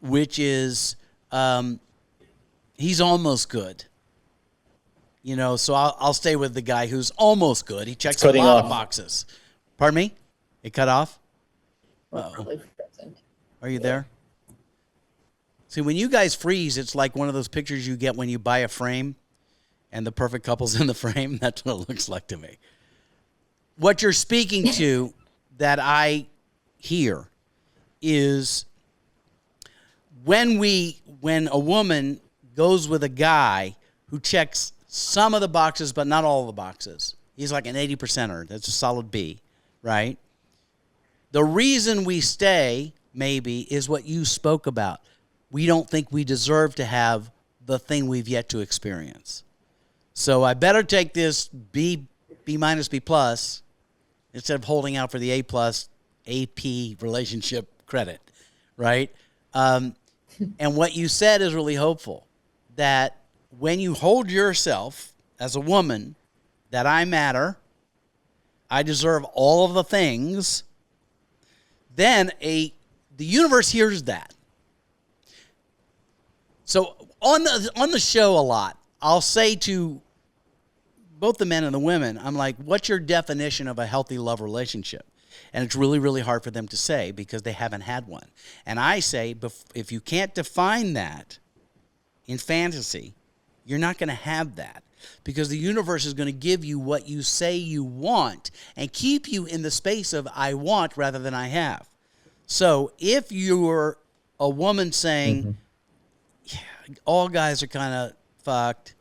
which is he's almost good. You know, so I'll stay with the guy who's almost good. He checks a lot of boxes. Pardon me? It cut off? Uh-oh. Are you there? See, when you guys freeze, it's like one of those pictures you get when you buy a frame and the perfect couple's in the frame. That's what it looks like to me. What you're speaking to that I hear is when a woman goes with a guy who checks some of the boxes but not all of the boxes. He's like an 80%er. That's a solid B, right? The reason we stay, maybe, is what you spoke about. We don't think we deserve to have the thing we've yet to experience. So I better take this B minus, B plus, instead of holding out for the A plus, AP relationship credit, right? And what you said is really hopeful, that when you hold yourself as a woman, that I matter, I deserve all of the things, then the universe hears that. So on the show a lot, I'll say to both the men and the women, I'm like, what's your definition of a healthy love relationship? And it's really, really hard for them to say because they haven't had one. And I say, if you can't define that in fantasy, you're not going to have that, because the universe is going to give you what you say you want and keep you in the space of I want rather than I have. So if you're a woman saying, yeah, all guys are kind of fucked,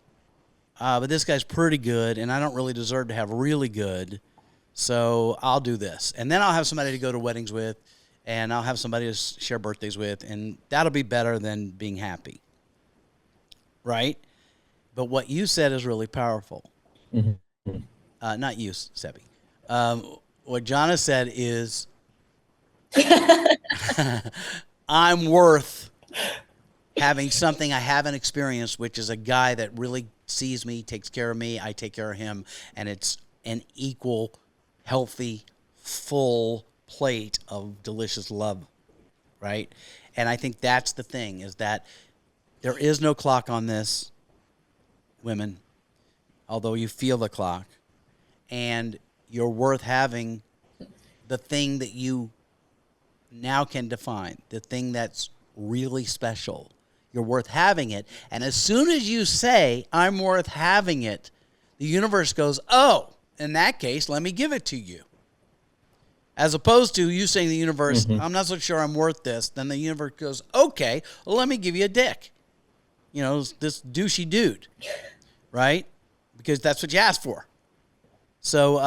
but this guy's pretty good, and I don't really deserve to have really good, so I'll do this. And then I'll have somebody to go to weddings with, and I'll have somebody to share birthdays with, and that'll be better than being happy. Right? But what you said is really powerful. Not you, Sebi. What Jana said is, I'm worth having something I haven't experienced, which is a guy that really sees me, takes care of me, I take care of him, and it's an equal, healthy, full plate of delicious love, right? And I think that's the thing, is that there is no clock on this, women, although you feel the clock, and you're worth having the thing that you now can define, the thing that's really special. You're worth having it. And as soon as you say, I'm worth having it, the universe goes, oh, in that case, let me give it to you. As opposed to you saying to the universe, I'm not so sure I'm worth this. Then the universe goes, okay, well, let me give you a dick. You know, this douchey dude, right? Because that's what you asked for. So,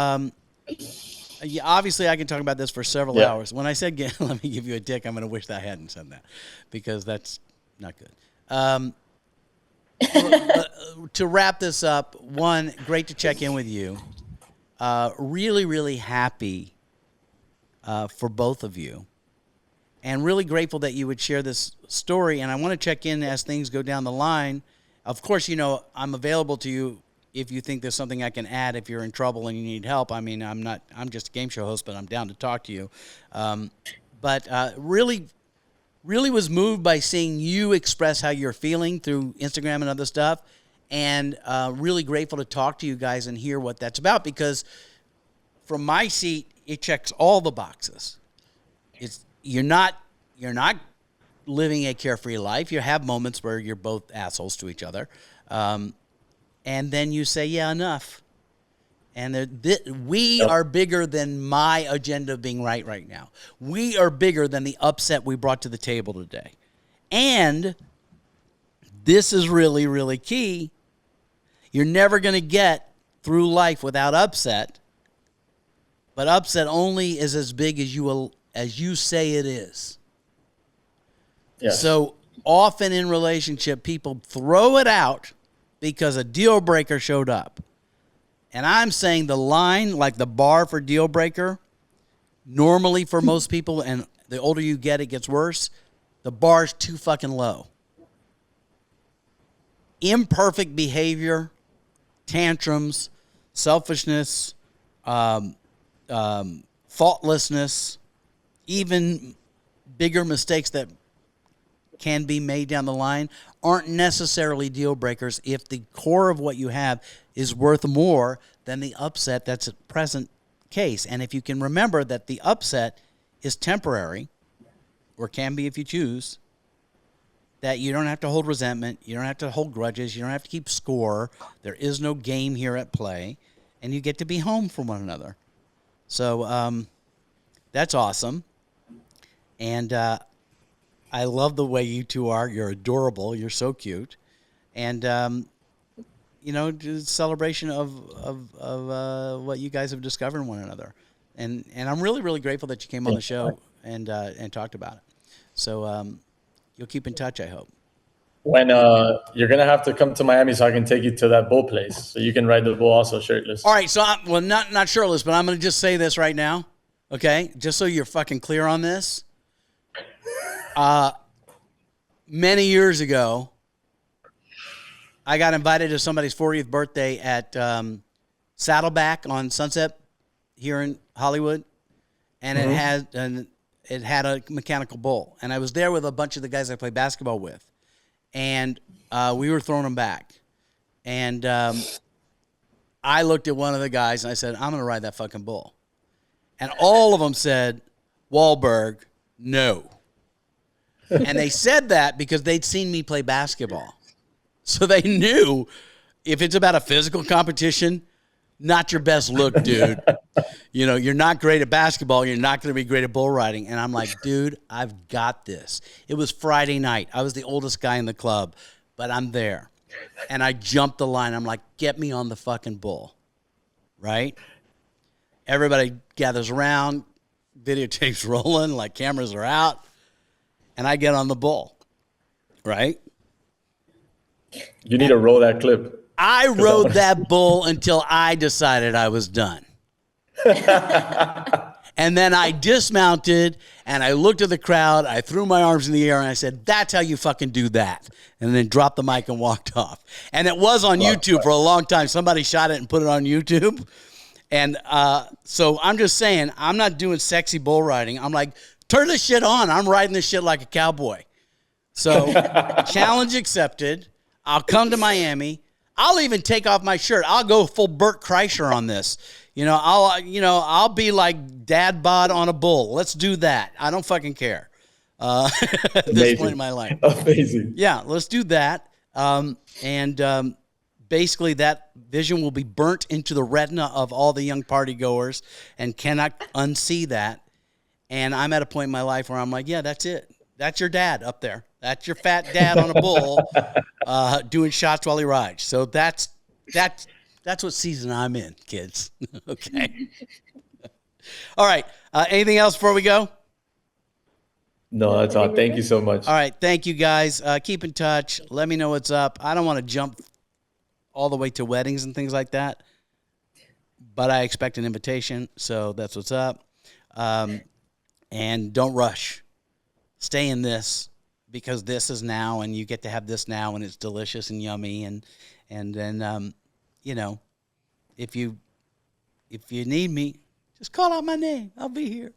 obviously, I can talk about this for several hours. When I said, let me give you a dick, I'm going to wish that I hadn't said that, because that's not good. To wrap this up, one, great to check in with you. Really, really happy for both of you. And really grateful that you would share this story. And I want to check in as things go down the line. Of course, you know, I'm available to you if you think there's something I can add, if you're in trouble and you need help. I mean, I'm just a game show host, but I'm down to talk to you. Really was moved by seeing you express how you're feeling through Instagram and other stuff. And really grateful to talk to you guys and hear what that's about, because from my seat, it checks all the boxes. You're not living a carefree life. You have moments where you're both assholes to each other. And then you say, yeah, enough. And we are bigger than my agenda of being right now. We are bigger than the upset we brought to the table today. And this is really, really key. You're never going to get through life without upset. But upset only is as big as you say it is. Yes. So often in relationship, people throw it out because a deal breaker showed up. And I'm saying the line, like the bar for deal breaker, normally for most people, and the older you get, it gets worse, the bar's too fucking low. Imperfect behavior, tantrums, selfishness, thoughtlessness, even bigger mistakes that can be made down the line aren't necessarily deal breakers if the core of what you have is worth more than the upset that's at present case. And if you can remember that the upset is temporary, or can be if you choose, that you don't have to hold resentment, you don't have to hold grudges, you don't have to keep score, there is no game here at play, and you get to be home from one another. So that's awesome. And I love the way you two are. You're adorable. You're so cute. And, you know, just celebration of what you guys have discovered in one another. And I'm really, really grateful that you came on the show and talked about it. So you'll keep in touch, I hope. When you're going to have to come to Miami so I can take you to that bull place so you can ride the bull also shirtless. All right. So, not shirtless, but I'm going to just say this right now. Okay? Just so you're fucking clear on this. Many years ago, I got invited to somebody's 40th birthday at Saddleback on Sunset here in Hollywood, and it had a mechanical bull, and I was there with a bunch of the guys I play basketball with, and we were throwing them back, and I looked at one of the guys and I said, "I'm going to ride that fucking bull," and all of them said, "Wahlberg, no." And they said that because they'd seen me play basketball. So they knew if it's about a physical competition, not your best look, dude. You know, you're not great at basketball. You're not going to be great at bull riding. And I'm like, dude, I've got this. It was Friday night. I was the oldest guy in the club, but I'm there. And I jumped the line. I'm like, get me on the fucking bull. Right? Everybody gathers around. Videotapes rolling. Like cameras are out. And I get on the bull, right? You need to roll that clip. I rode that bull until I decided I was done. And then I dismounted, and I looked at the crowd. I threw my arms in the air, and I said, that's how you fucking do that. And then dropped the mic and walked off. And it was on YouTube for a long time. Somebody shot it and put it on YouTube. And so I'm just saying, I'm not doing sexy bull riding. I'm like, turn this shit on. I'm riding this shit like a cowboy. So challenge accepted. I'll come to Miami. I'll even take off my shirt. I'll go full Burt Kreischer on this. I'll be like dad bod on a bull. Let's do that. I don't fucking care. At this point in my life. Amazing. Yeah, let's do that. Basically that vision will be burnt into the retina of all the young party goers and cannot unsee that. And I'm at a point in my life where I'm like, yeah, that's it. That's your dad up there. That's your fat dad on a bull doing shots while he rides. So that's what season I'm in, kids. Okay. All right. Anything else before we go? No, that's all. Thank you so much. All right. Thank you, guys. Keep in touch. Let me know what's up. I don't want to jump all the way to weddings and things like that, but I expect an invitation. So that's what's up. And don't rush. Stay in this because this is now, and you get to have this now, and it's delicious and yummy. And then, if you need me, just call out my name. I'll be here.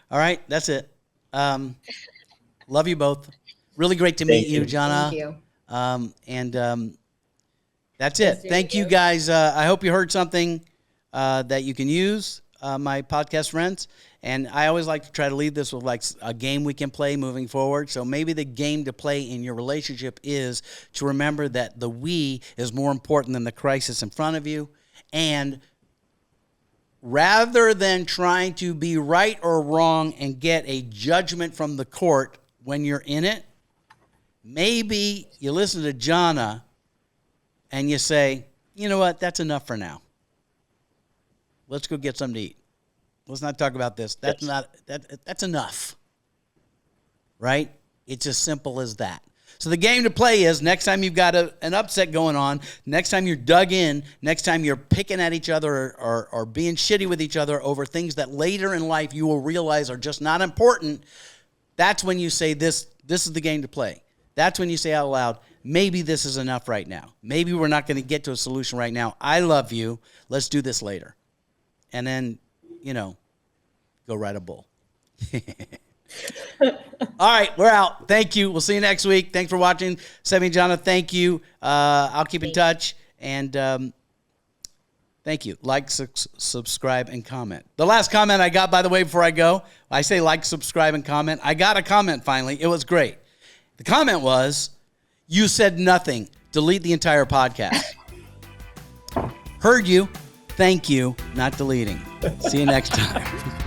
All right, that's it. Love you both. Really great to meet you, Jana. Thank you. That's it. Thank you, guys. I hope you heard something that you can use, my podcast friends. And I always like to try to leave this with like a game we can play moving forward. So maybe the game to play in your relationship is to remember that the we is more important than the crisis in front of you. And rather than trying to be right or wrong and get a judgment from the court when you're in it, maybe you listen to Jana and you say, you know what, that's enough for now. Let's go get something to eat. Let's not talk about this. That's enough. Right? It's as simple as that. So the game to play is next time you've got an upset going on, next time you're dug in, next time you're picking at each other or being shitty with each other over things that later in life you will realize are just not important, that's when you say this is the game to play. That's when you say out loud, maybe this is enough right now. Maybe we're not going to get to a solution right now. I love you. Let's do this later. And then, go ride a bull. All right, we're out. Thank you. We'll see you next week. Thanks for watching. Seb and Jana, thank you. I'll keep in touch. And thank you. Like, subscribe, and comment. The last comment I got, by the way, before I go, I say like, subscribe, and comment. I got a comment finally. It was great. The comment was, you said nothing. Delete the entire podcast. Heard you. Thank you. Not deleting. See you next time.